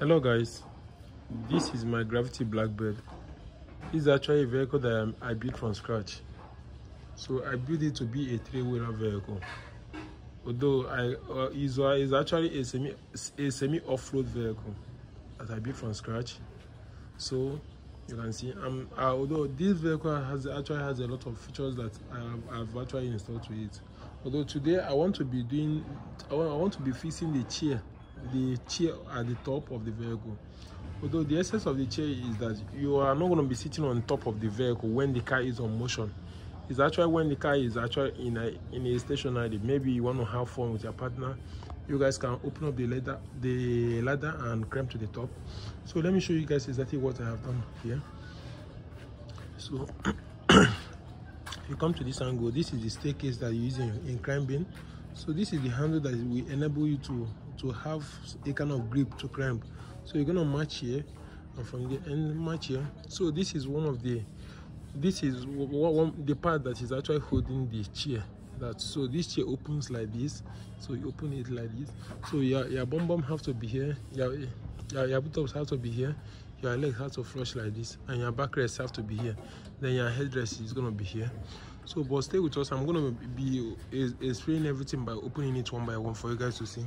Hello guys, this is my Gravity Blackbird. This is actually a vehicle that I built from scratch. So I built it to be a three-wheeler vehicle. Although it's actually a semi off-road vehicle that I built from scratch. So you can see, although this vehicle has a lot of features that I've actually installed to it. Although today I want to be fixing the chair at the top of the vehicle. Although the essence of the chair is that you are not going to be sitting on top of the vehicle when the car is on motion. It's actually when the car is actually in a stationary. Maybe you want to have fun with your partner. You guys can open up the ladder and climb to the top. So let me show you guys exactly what I have done here. So if you come to this angle, this is the staircase that you're using in climbing. So this is the handle that will enable you to have a kind of grip to climb. So you're gonna match here, and from the end match here. So this is the part that is actually holding the chair. So this chair opens like this. So you open it like this. So your bum have to be here. Your buttocks have to be here. Your legs have to flush like this, and your backrest have to be here. Then your headrest is gonna be here. So, but stay with us. I'm gonna be explaining everything by opening it one by one for you guys to see.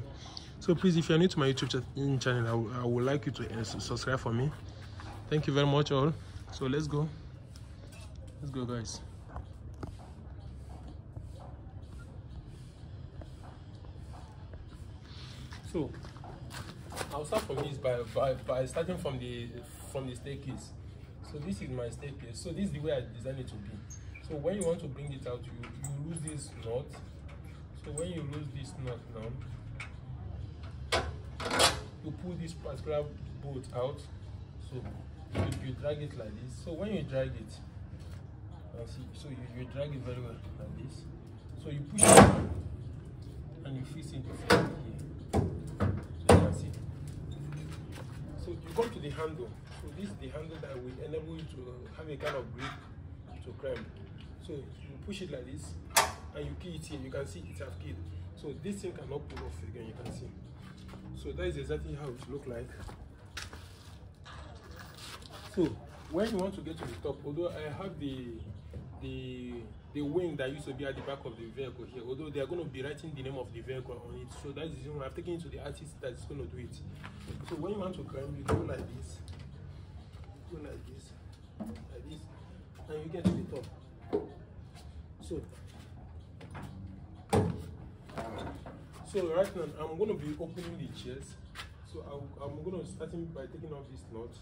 So please, if you're new to my YouTube channel, I would like you to subscribe for me. Thank you very much all. So let's go guys. So I'll start from this by starting from the staircase. So this is my staircase. So this is the way I designed it to be. So when you want to bring it out, you lose this knot. So when you lose this knot now, you pull this particular bolt out. So you drag it like this. So when you drag it, so you drag it very well like this. So you push it and you fix it here. So you can see. So you come to the handle. So this is the handle that will enable you to have a kind of grip to climb. So you push it like this and you key it in. You can see it has keyed. So this thing cannot pull off again, you can see. So that is exactly how it looks like. So when you want to get to the top, although I have the wing that used to be at the back of the vehicle here, although they are going to be writing the name of the vehicle on it, so that's the reason why I've taken it to the artist that's going to do it. So when you want to climb, you go like this, and you get to the top. So right now I'm going to be opening the chairs. So I'm going to start by taking off this knot.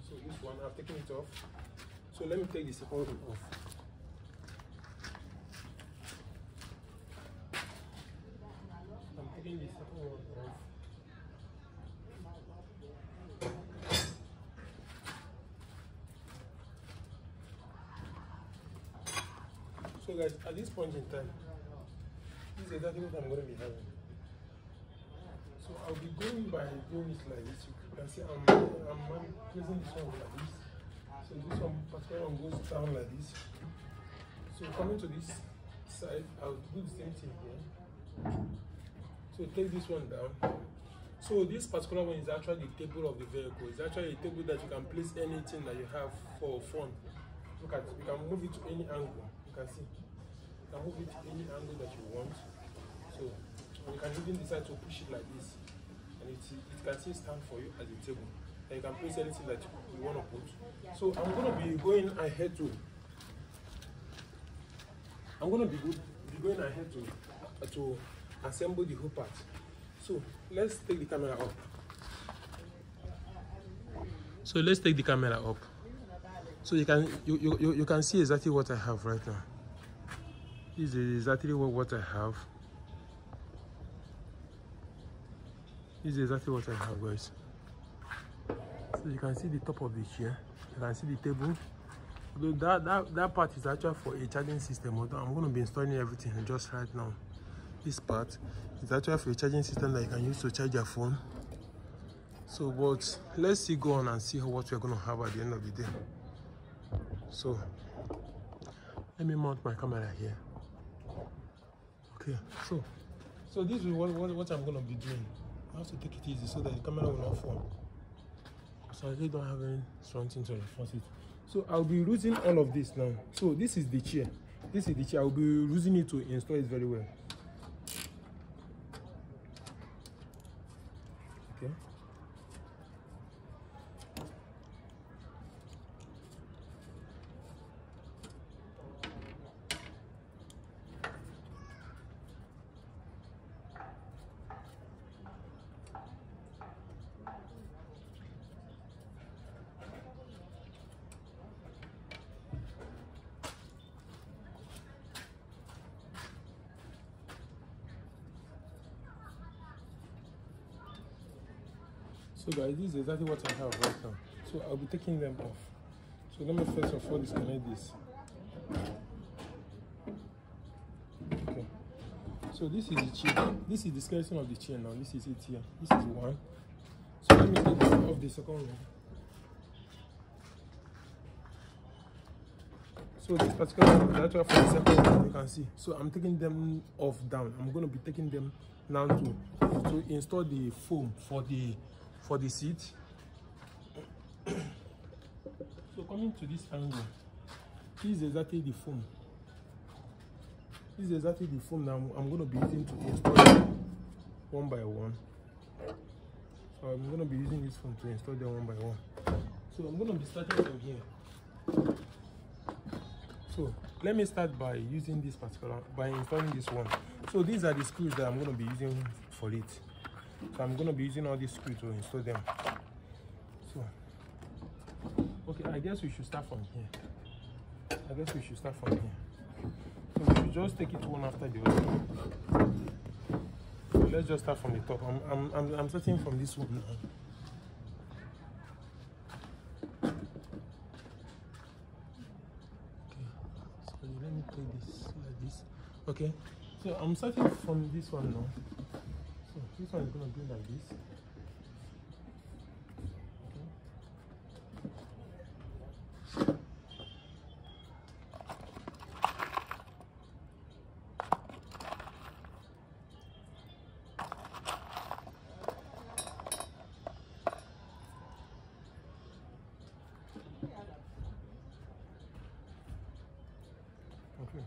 So this one I've taken it off. So let me take the second one off. I'm taking the second one off. So guys, at this point in time, this is exactly what I'm going to be having. So I'll be going by doing it like this. You can see I'm placing this one like this. So this one particular one goes down like this. So coming to this side, I'll do the same thing here. So take this one down. So this particular one is actually the table of the vehicle. It's actually a table that you can place anything that you have for fun. Look at it. You can move it to any angle. You can see. You can move it to any angle that you want. So you can even decide to push it like this, and it can still stand for you as a table. And you can place anything that you want to put. So I'm going to be going ahead to assemble the whole part. So let's take the camera up. So you can see exactly what I have right now. This is exactly what I have. This is exactly what I have, guys. So you can see the top of the chair. You can see the table. Although that part is actually for a charging system. Although I'm going to be installing everything just right now. This part is actually for a charging system that you can use to charge your phone. So, but let's go on and see what we're going to have at the end of the day. So let me mount my camera here. Okay, so this is what I'm going to be doing. have to take it easy so that the camera will not fall. So I really don't have any strong thing to reinforce it. So I'll be using all of this now. So this is the chair. This is the chair. I'll be using it to install it very well. Okay. So guys, this is exactly what I have right now. So I'll be taking them off. So let me first of all disconnect this. Okay. So this is the chair. This is the skeleton of the chair now. This is it here. This is one. So let me take this off the second one. So this particular one is actually for the second one, you can see. So I'm taking them off down. I'm going to be taking them now to install the foam for the seat. So coming to this angle, this is exactly the foam. This is exactly the foam that I'm going to be using to install them one by one. So I'm going to be using this foam to install them one by one. So I'm going to be starting from here. So let me start by using this by installing this one. So these are the screws that I'm going to be using for it. So I'm going to be using all these screws to install them. So, okay, I guess we should start from here. So we should just take it one after the other. So let's just start from the top. I'm starting from this one now. Let me play this like this. Okay, so I'm starting from this one now. So this one is going to be like this. Okay.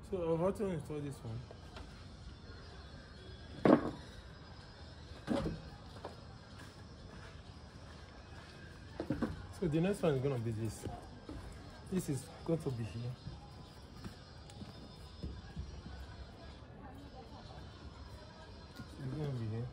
So how to install this one? So the next one is going to be this. This is going to be here. It's going to be here.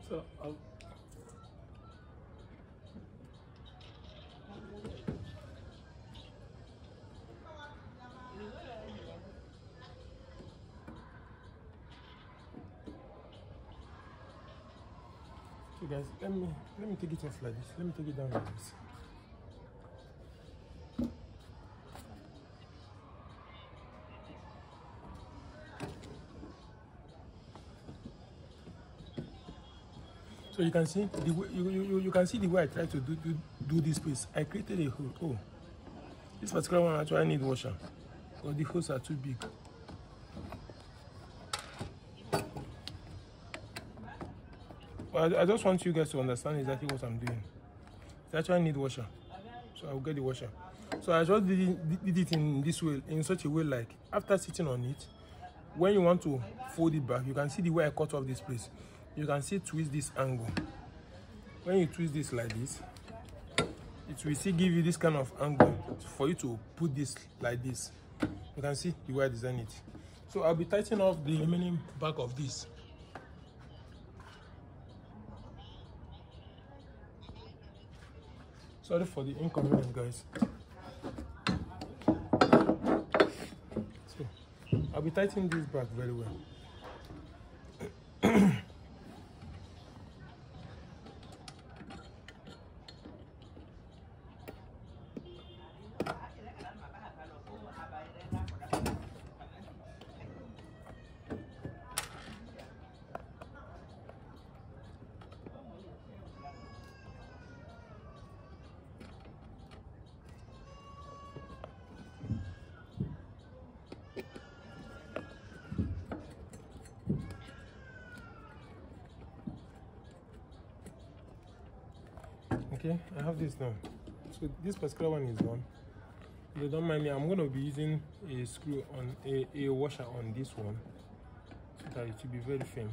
So so guys, let me take it off like this. Let me take it down like this. So you can see the way you can see the way I tried to do this piece. I created a hole. Oh, this particular one actually need washer, but the holes are too big. But I just want you guys to understand exactly what I'm doing. It actually need washer, so I'll get the washer. So I just did it in this way, in such a way like after sitting on it, when you want to fold it back, you can see the way I cut off this place. You can see twist this angle. When you twist this like this, it will still give you this kind of angle for you to put this like this. You can see the way I designed it. So I'll be tightening off the remaining back of this. Sorry for the inconvenience, guys. So I'll be tightening this back very well. Okay, I have this now. So this particular one is done. If you don't mind me, I'm going to be using a screw on a washer on this one so that it will be very firm.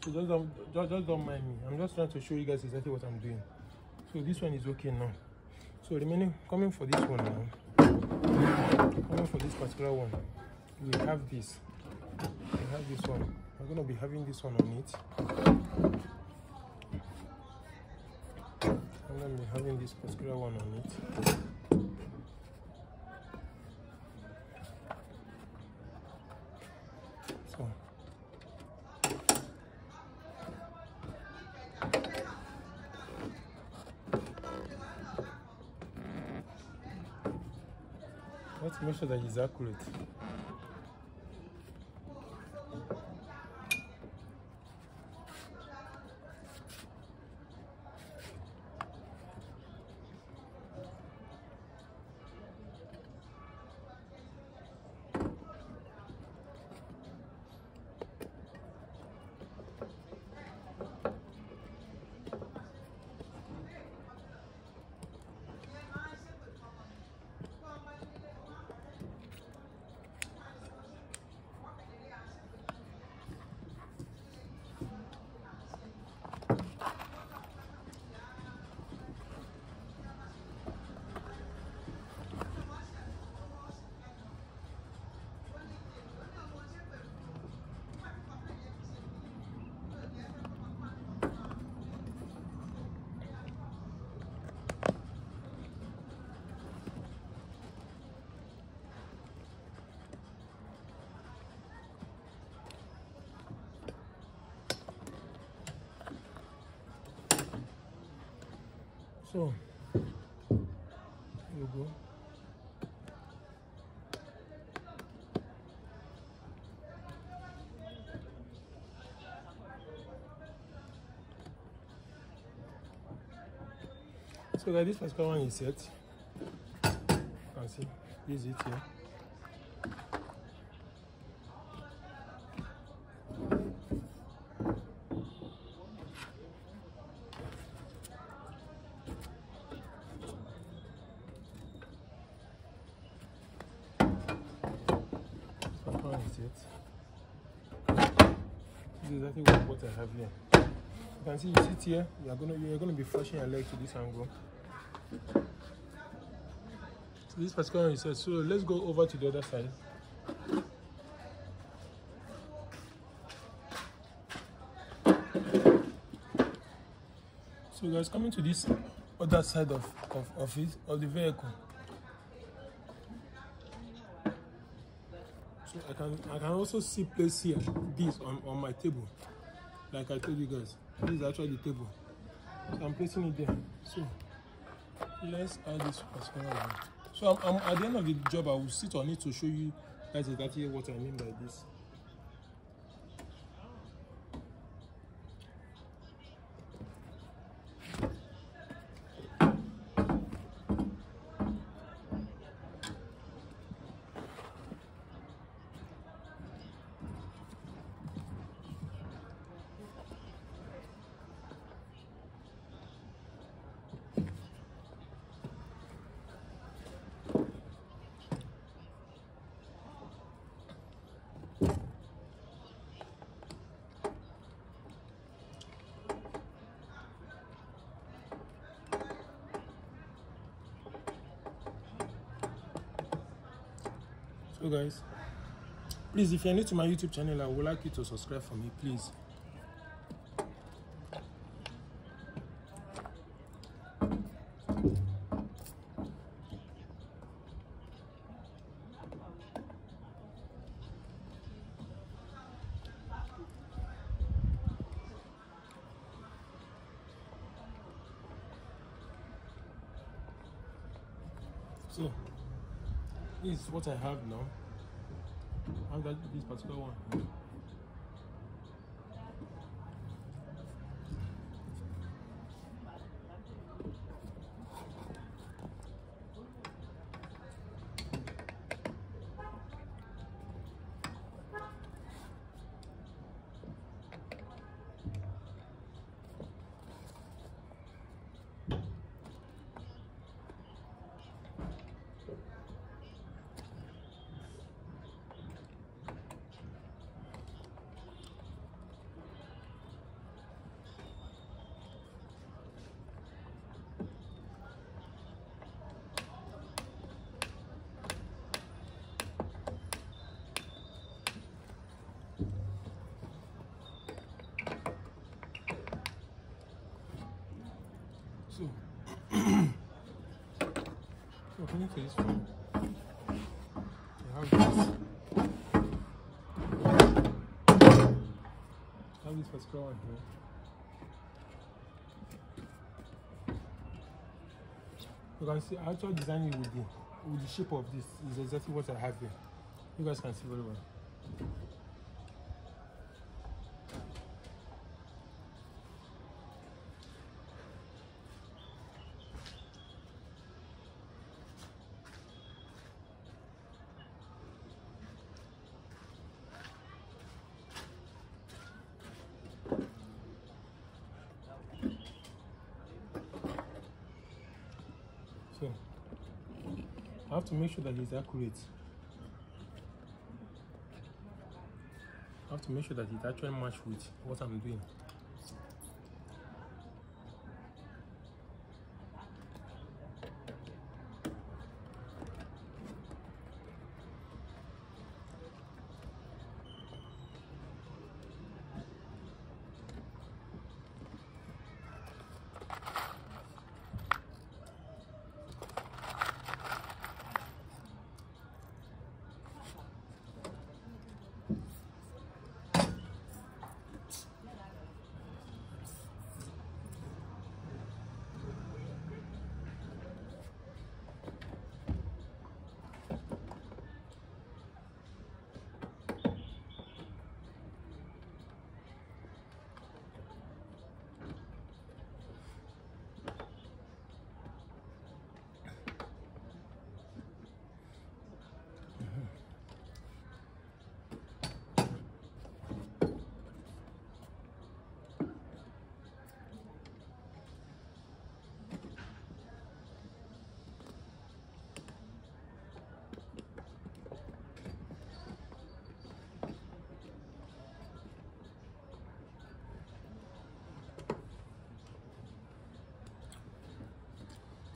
So just don't mind me. I'm just trying to show you guys exactly what I'm doing. So this one is okay now. So remaining, coming for this one now, coming for this particular one, we have this. We have this one. I'm going to be having this one on it. I'm going to be having this particular one on it. So let's make sure that it's accurate. So here we go. So guys, this particular one is set. You can see this is it here. This is exactly what I have here. You can see you sit here, you're gonna be flashing your leg to this angle. So this particular one is set. So let's go over to the other side. So guys, coming to this other side of the vehicle. So I can also see place here this on my table. Like I told you guys, this is actually the table. So I'm placing it there. So let's add this particular one. So I'm at the end of the job, I will sit on it to show you guys exactly what I mean by this. So guys, please, if you're new to my YouTube channel, I would like you to subscribe for me, please. So this is what I have now. I have this particular one here. So, according to this one, I have this. I have this particular one here. You can see I actually designed it with the shape of this. Is exactly what I have here. You guys can see very well. So I have to make sure that it's accurate. I have to make sure that it actually matches with what I'm doing.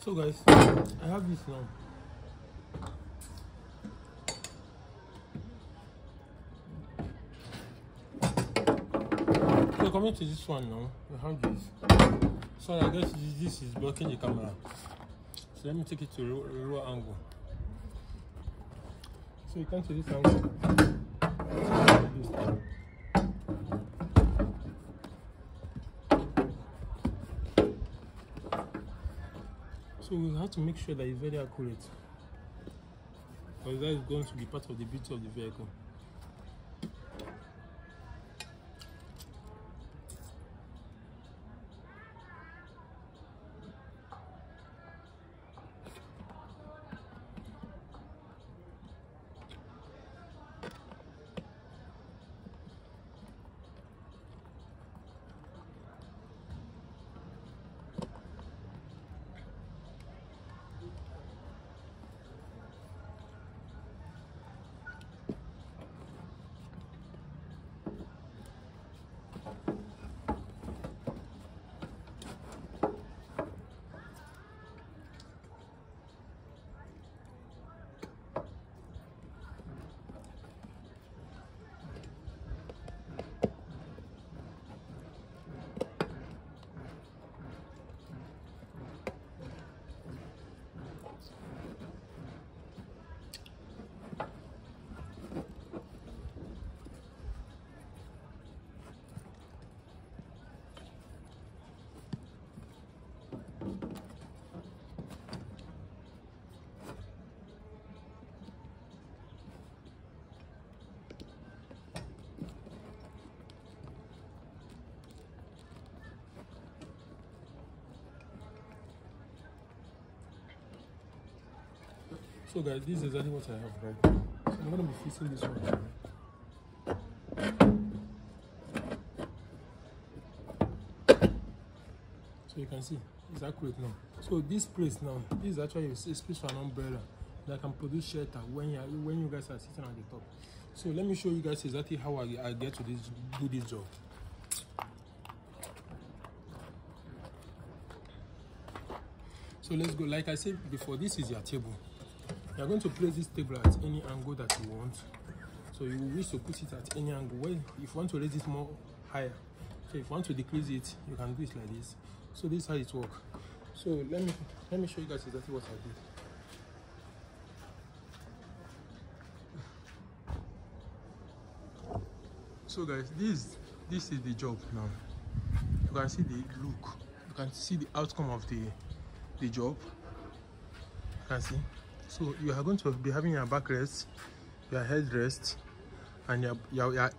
So guys, I have this now. So coming to this one now, we have this. So I guess this is blocking the camera. So let me take it to a raw angle. So you come to this angle. So we have to make sure that it's very accurate, because that is going to be part of the beauty of the vehicle. So guys, this is exactly what I have right now. So I'm gonna be fixing this one. So you can see it's accurate now. So this place now, this is actually a space for an umbrella that can produce shelter when you guys are sitting at the top. So let me show you guys exactly how I get to do this job. So let's go. Like I said before, this is your table. You are going to place this table at any angle that you want. So you wish to put it at any angle. Well, if you want to raise it more higher, so if you want to decrease it, you can do it like this. So this is how it works. So let me show you guys exactly what I did. So guys, this is the job now. You can see the look. You can see the outcome of the job. You can see. So you are going to be having your backrest, your headrest, and your butt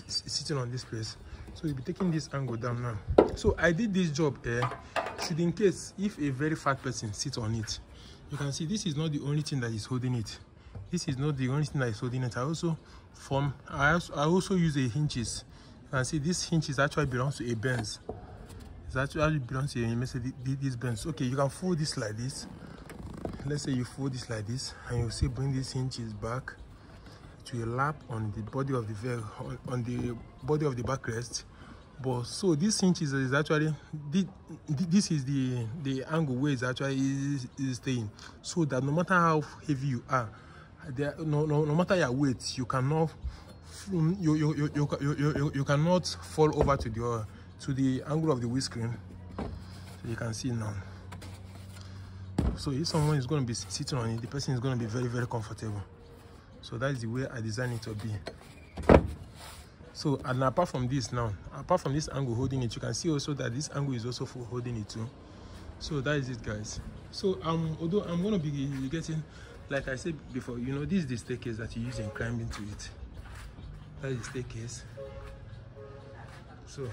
sitting on this place. So you'll be taking this angle down now. So I did this job should in case if a very fat person sits on it. You can see this is not the only thing that is holding it. This is not the only thing that is holding it. I also use a hinges. You can see this hinges actually belongs to a Benz. It actually belongs to a Mercedes Benz. Okay, you can fold this like this. Let's say you fold this like this, and you see bring these hinges back to a lap on the body of the vehicle, on the body of the backrest. But so this hinges is actually this is the angle where it's actually is staying, so that no matter how heavy you are, no matter your weight, you cannot you cannot fall over to the angle of the windscreen. So you can see now. So if someone is going to be sitting on it, the person is going to be very, very comfortable. So that is the way I designed it to be. So, and apart from this now, apart from this angle holding it, you can see also that this angle is also holding it too. So that is it, guys. So although I'm going to be getting, like I said before, you know, this is the staircase that you use in climbing to it. That is the staircase. So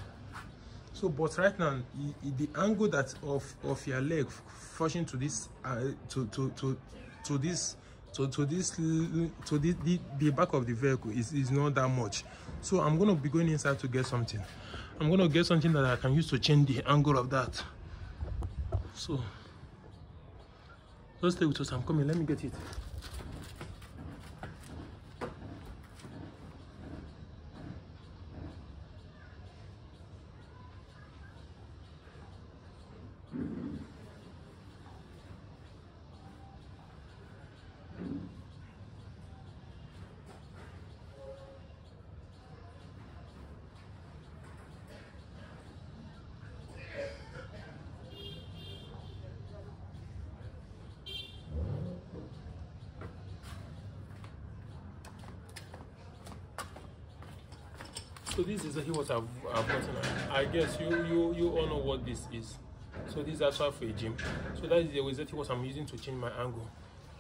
but right now, the angle that of your leg forcing to this the back of the vehicle is not that much. So I'm going to be going inside to get something. I'm going to get something that I can use to change the angle of that. So just stay with us. I'm coming. Let me get it. So this is exactly what I've gotten. I guess you all know what this is. So this is actually for a gym. So that is exactly what I'm using to change my angle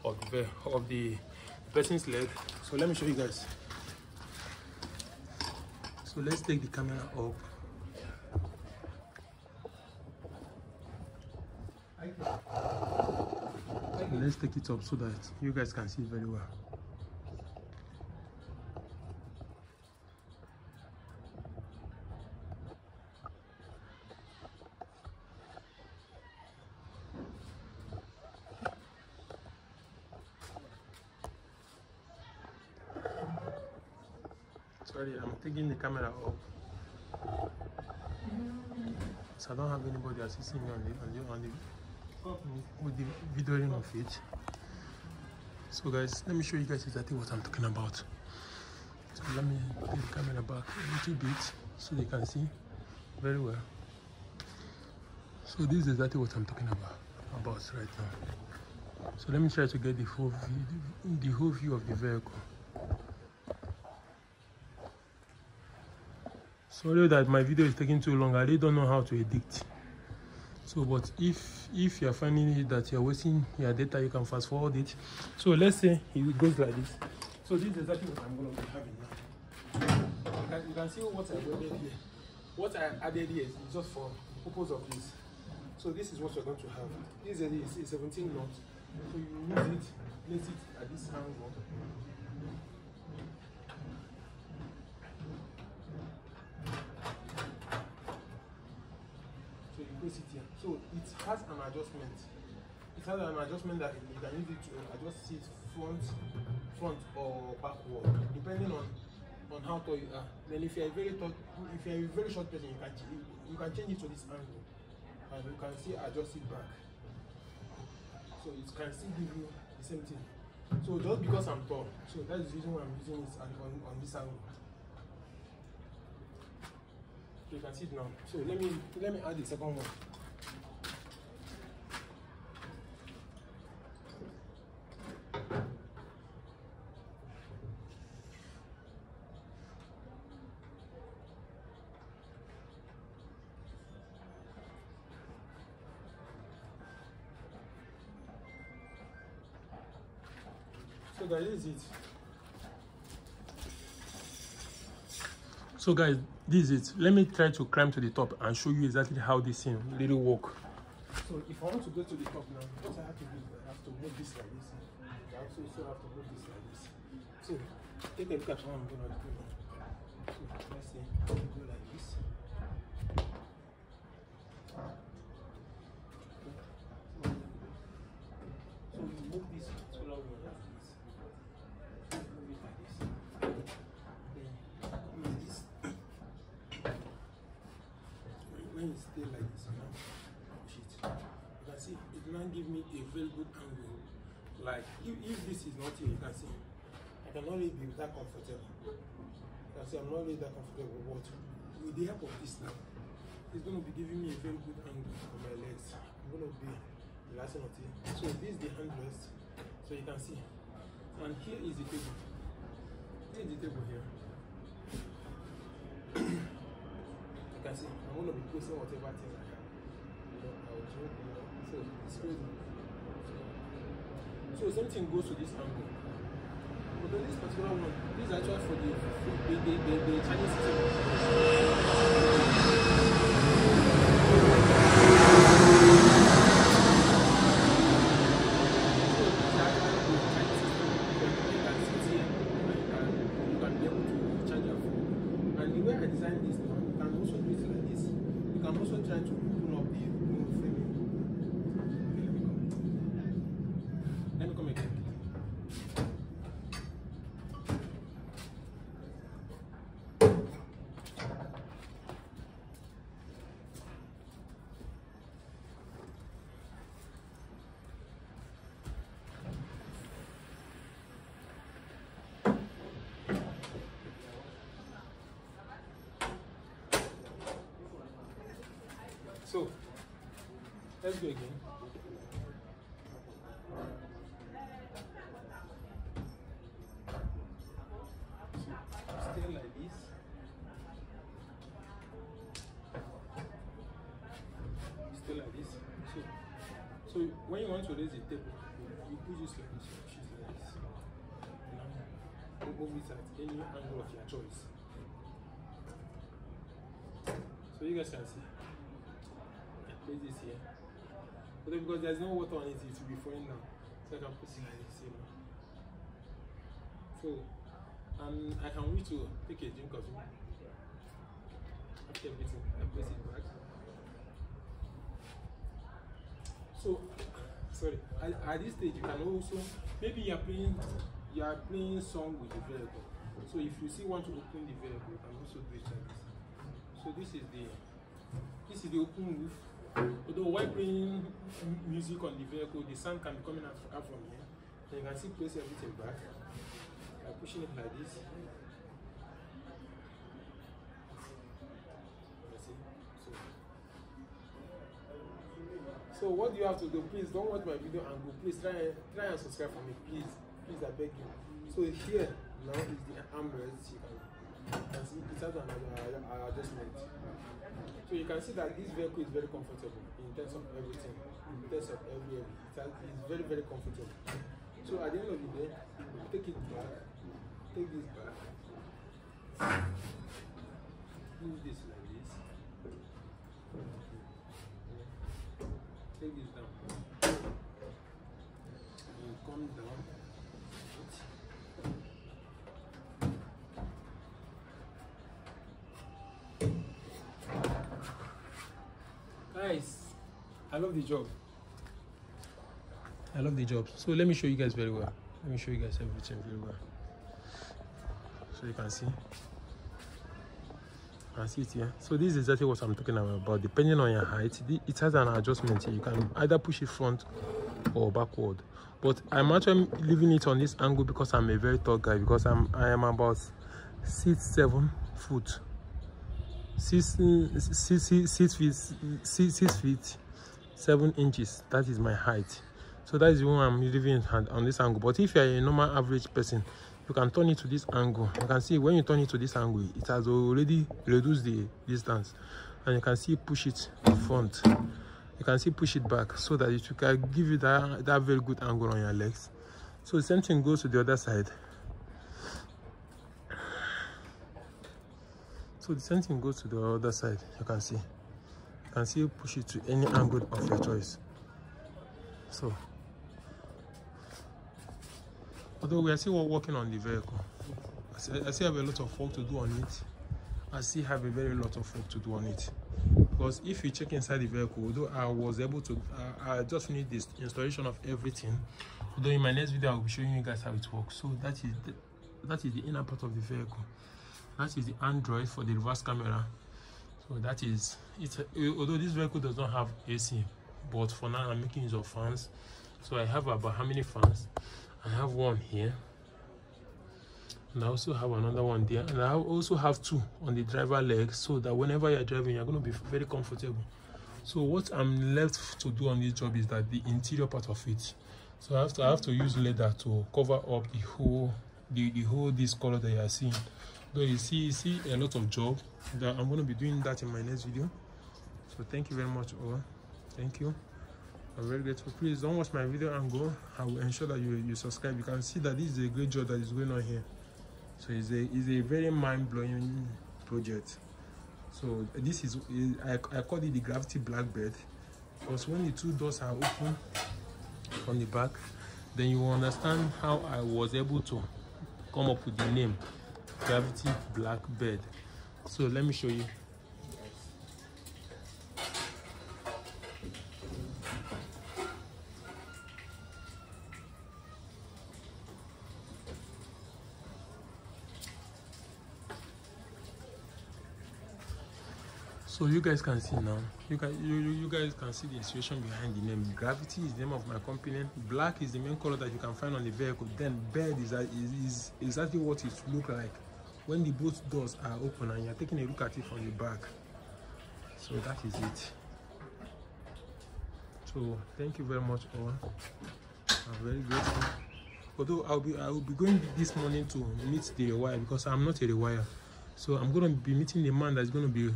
of the person's leg. So let me show you guys. So let's take the camera up. So let's take it up so that you guys can see it very well. Sorry, I'm taking the camera up. So I don't have anybody assisting me with the videoing of it. So guys, let me show you guys exactly what I'm talking about. So let me take the camera back a little bit so they can see very well. So this is exactly what I'm talking about right now. So let me try to get the whole view of the vehicle. Sorry that my video is taking too long. I really don't know how to edit. So but if you're finding it that you're wasting your data, you can fast forward it. So let's say it goes like this. So this is exactly what I'm going to be having now. You can see what I added here. What I added here is just for the purpose of this. So this is what you're going to have. This is a 17 knot. So you use it, place it at this angle. So you place it here. So it has an adjustment. It has an adjustment that you can use it to adjust it front or backward, depending on how tall you are. Then if you are very tall, if you are a very short person, you can change it to this angle, and you can still adjust it back. So it can still give you the same thing. So just because I'm tall, so that's the reason why I'm using it on this angle. So you can see it now. So let me add the second one. So guys, this is it. So guys, this is it. Let me try to climb to the top and show you exactly how this thing really work. So if I want to go to the top now, what I have to do is I have to move this like this. I also have to move this like this. So take a look at what I'm going to do now. So let's say go like this. So you move this solar wheel like this. Move it like this. Then come like this. When you stay like this, you know, push it. You can see it now give me a very good angle. Like if this is not here, you can see I cannot really be that comfortable. You can see I'm not really that comfortable, but with the help of this now, it's going to be giving me a very good angle on my legs. I'm going to be relaxing on it. So this is the handrest, so you can see. And here is the table. Here is the table here. You can see I'm going to be placing whatever thing I have. You know, I will joke, you know. So it's crazy. So same thing goes to this angle. But on this particular one, this is actually for the Chinese system. So let's go again. Stay like this. Stay like this. So when you want to raise the table, you push this like this, push it like this. Now move it at any angle of your choice. So you guys can see. Place this here. But because there's no water on it, it will be falling down. So I can put it like this, you know. So I can wait to take a drink of it. After everything, I place it back. So sorry, at this stage you can also maybe you are playing song with the vehicle. So if you see want to open the vehicle, you can also do it like this. So this is the open roof. Although while playing music on the vehicle, the sound can be coming out from here. Then you can still place everything back by pushing it like this. So what do you have to do? Please don't watch my video and go. Please try and subscribe for me, please. Please, I beg you. So here now is the armrest. You can see it has an adjustment. So you can see that this vehicle is very comfortable in terms of everything, in terms of everything. It's very, very comfortable. So at the end of the day, you take it back, take this back, move this like this, take this down. nice. I love the job. I love the job. So let me show you guys very well. Let me show you guys everything very well. So you can see. I see it here. So this is exactly what I'm talking about. Depending on your height, it has an adjustment here. You can either push it front or backward. But I'm actually leaving it on this angle because I'm a very tall guy. Because I am about 6'7" foot. 6 feet 7 inches. That is my height. So that is when I'm living on this angle. But if you're a normal average person, you can turn it to this angle. You can see when you turn it to this angle, it has already reduced the distance, and you can see push it front. You can see push it back so that it can give you that very good angle on your legs. So the same thing goes to the other side. So the same thing goes to the other side. You can see push it to any angle of your choice. So although we are still working on the vehicle, I still have a lot of work to do on it. I still have a very lot of work to do on it. Because if you check inside the vehicle, although I was able to, I just finished this installation of everything. Although in my next video, I will be showing you guys how it works. So that is the inner part of the vehicle. That is the Android for the reverse camera. So that is it. Although this vehicle does not have AC, but for now I'm making use of fans. So I have about how many fans? I have one here, and I also have another one there, and I also have two on the driver leg, so that whenever you're driving, you're going to be very comfortable. So what I'm left to do on this job is that the interior part of it. So I have to use leather to cover up the whole this color that you are seeing. Though you see a lot of job that I'm going to be doing that in my next video. So thank you very much all. Thank you. I'm very grateful. Please don't watch my video and go. I will ensure that you subscribe. You can see that this is a great job that is going on here. So it's a very mind-blowing project. So this is I call it the gravity blackbird, because when the two doors are open from the back, then you will understand how I was able to come up with the name gravity blackbird. So let me show you. So you guys can see now. You guys can see the situation behind the name. Gravity is the name of my company. Black is the main color that you can find on the vehicle. Then bird is exactly what it looks like when the both doors are open and you're taking a look at it from the back. So that is it. So thank you very much all. I'm very grateful. Although I will be going this morning to meet the rewire, because I'm not a rewire. So I'm going to be meeting the man that's going to be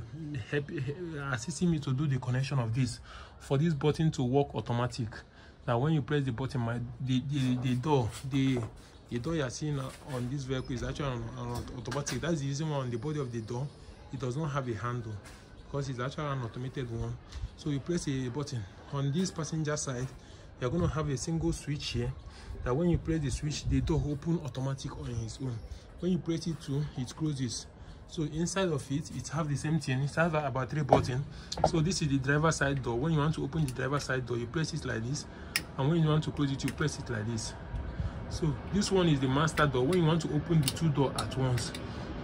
assisting me to do the connection of this, for this button to work automatic. Now when you press the button, the door you are seeing on this vehicle is actually on automatic. That's the reason why on the body of the door it does not have a handle, because it's actually an automated one. So you press a button on this passenger side, you're going to have a single switch here, that when you press the switch, the door open automatic on its own. When you press it too, it closes. So inside of it have the same thing. It has about 3 buttons. So this is the driver side door. When you want to open the driver side door, you press it like this, and when you want to close it, you press it like this. So this one is the master door, when you want to open the 2 doors at once.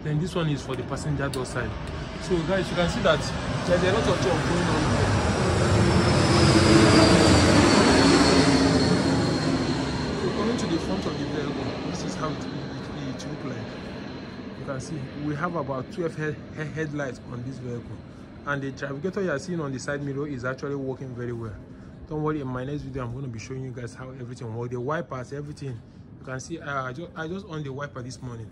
Then this one is for the passenger door side. So guys, you can see that there's a lot of job going on here. So coming to the front of the vehicle, this is how it looks like. You can see we have about 12 headlights on this vehicle, and the navigator you are seeing on the side mirror is actually working very well. Don't worry, in my next video I'm going to be showing you guys how everything works. The wipers, everything. You can see I just on the wiper this morning.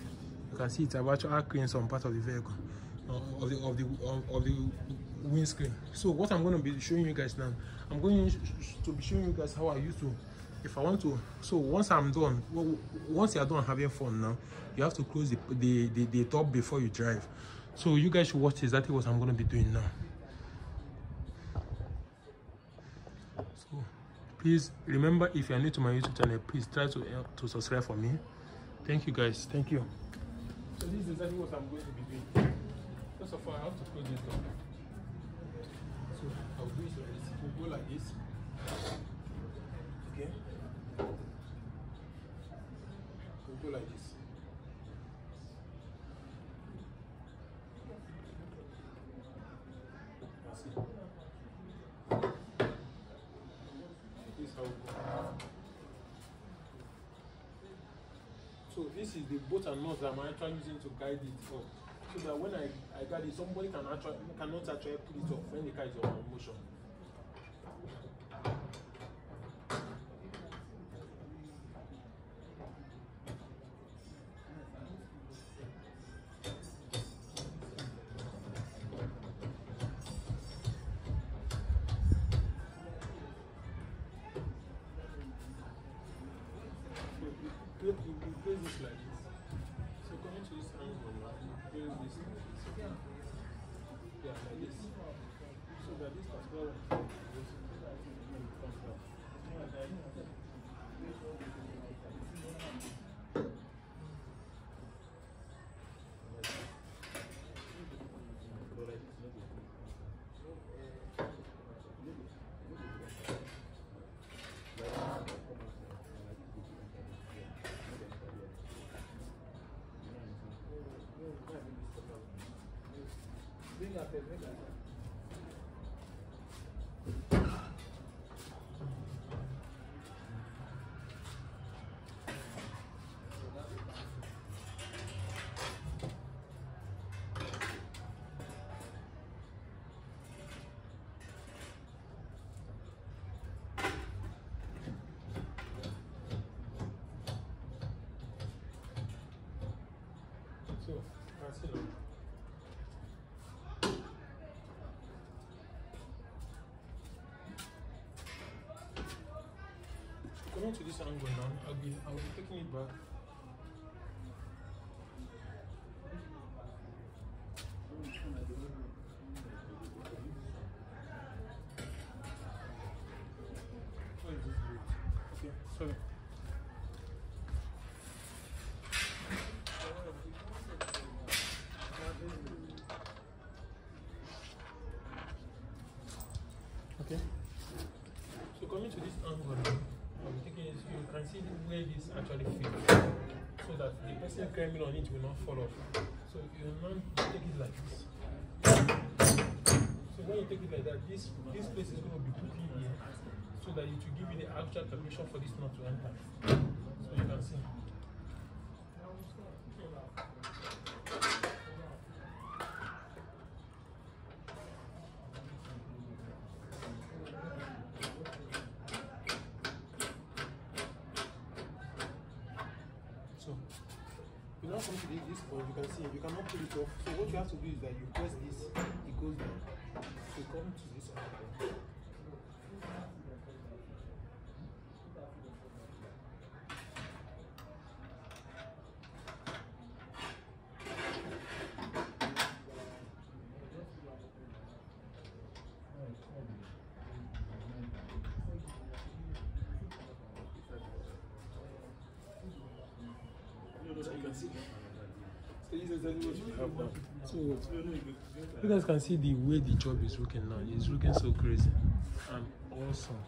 You can see it's actually cleaning some part of the vehicle, of the windscreen. So what I'm going to be showing you guys now, I'm going to be showing you guys how I used to, if I want to. So once I'm done, once you're done having fun now, you have to close the top before you drive. So you guys should watch exactly what I'm going to be doing now. So please remember, if you are new to my YouTube channel, please try to subscribe for me. Thank you guys. Thank you. So this is exactly what I'm going to be doing. First of all, I have to close this door. So I'll do it like this. It will go like this. Okay. It will go like this. That's it. This is how it goes. So this is the bolt and nuts that I'm actually using to guide it up. So that when I guide it, somebody cannot actually put it off when the car is on motion. You place this like this. So coming to this angle now, you place this like this. Yeah, like this. So that this particular one goes comes down. So that's it. Coming to this angle now, I'll be taking it back. Where is this bolt? Okay, sorry. Okay. So coming to this angle now, I'm taking it, you can see where this actually fits, so that the person climbing on it will not fall off. So you will not take it like this. So when you take it like that, this place is going to be put in here, so that it will give you the actual permission for this knot to enter. So you can see. So you now come to this point, you can see you cannot pull it off. So what you have to do is that you press this, it goes down. So come to this angle. So you can see. So this is exactly what you have now. So you guys can see the way the job is looking now. It's looking so crazy and awesome.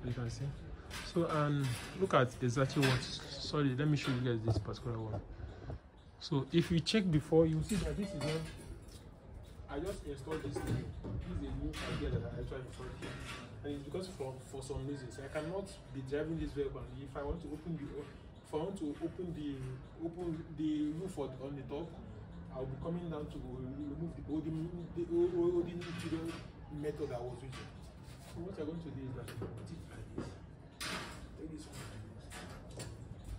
You can see. So look at exactly what. Sorry, let me show you guys this particular one. So if you check before, you see that this is not. I just installed this thing. This is a new idea that I actually installed here. And it's because for some reasons I cannot be driving this vehicle. If I want to open the roof on the top, I'll be coming down to remove the holding method I was using. So what I'm going to do is that you put it like this. Take this one like this.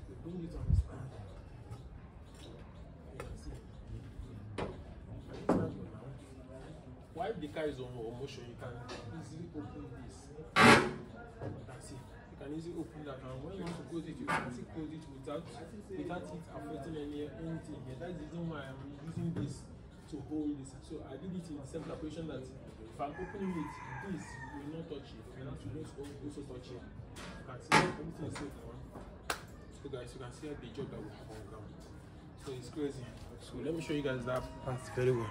You bring it on the stand. You can see. While the car is on motion, you can easily open this. That's it. You can easily open that, and when you want to close it, you can still close it without it affecting anything. Yeah, that's the reason why I'm using this to hold this. So I did it in the same calculation that if I'm opening it, this will not touch it, and it will not also touch it. You can see everything is safe now. So guys, you can see the job that we have on ground. So it's crazy. So let me show you guys that part very well.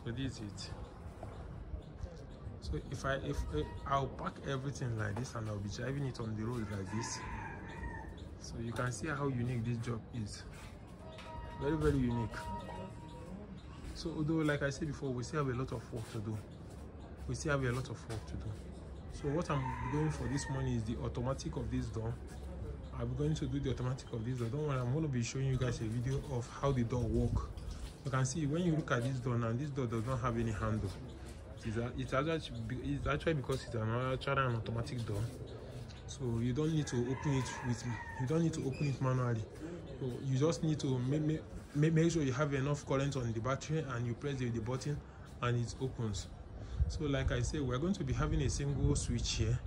So this is it. So if I'll pack everything like this and I'll be driving it on the road like this, so you can see how unique this job is. Very, very unique. So although, like I said before, we still have a lot of work to do. So what I'm going for this morning is the automatic of this door. I'm going to do the automatic of this door. Don't worry, I'm going to be showing you guys a video of how the door works. You can see when you look at this door now, this door does not have any handle. It's actually because it's an automatic door. So you don't need to open it manually. So you just need to make sure you have enough current on the battery, and you press the button and it opens. So like I said, we're going to be having a single switch here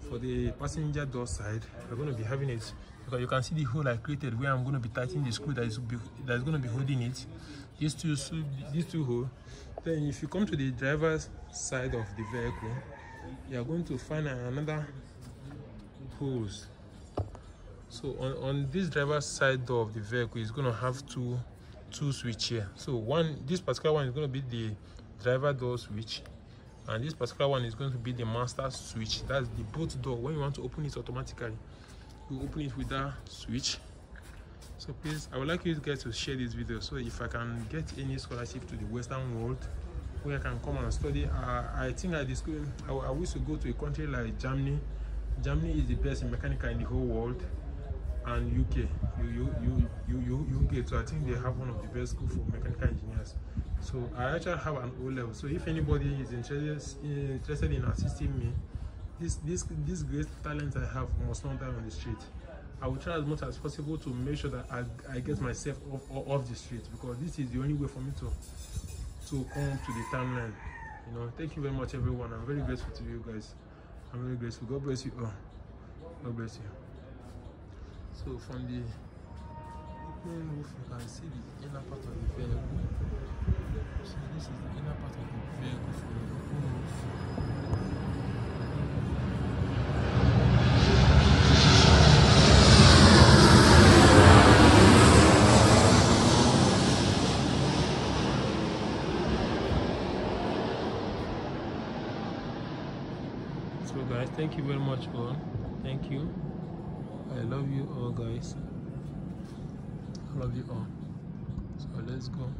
for the passenger door side. We're going to be having it because you can see the hole I created where I'm going to be tightening the screw that is going to be holding it. These two holes. Then if you come to the driver's side of the vehicle, you are going to find another holes. So on this driver's side door of the vehicle is going to have two switch here. So this particular one is going to be the driver door switch, and this particular one is going to be the master switch. That's the both door. When you want to open it automatically, you open it with that switch. So please, I would like you guys to share this video, so if I can get any scholarship to the Western world where I can come and study. I think I wish to go to a country like Germany. Germany is the best in mechanical in the whole world, and UK. UK. So I think they have one of the best schools for mechanical engineers. So I actually have an O level. So if anybody is interested in assisting me, this great talent I have must not die on the street. I will try as much as possible to make sure that I get myself off the street, because this is the only way for me to come to the timeline. You know, thank you very much, everyone. I'm very grateful to you guys. I'm very grateful. God bless you all. God bless you. So from the open roof, you can see the inner part of the vehicle. So this is the inner part of the vehicle from the open roof. So guys, thank you very much all. Thank you. I love you all guys. I love you all. So let's go.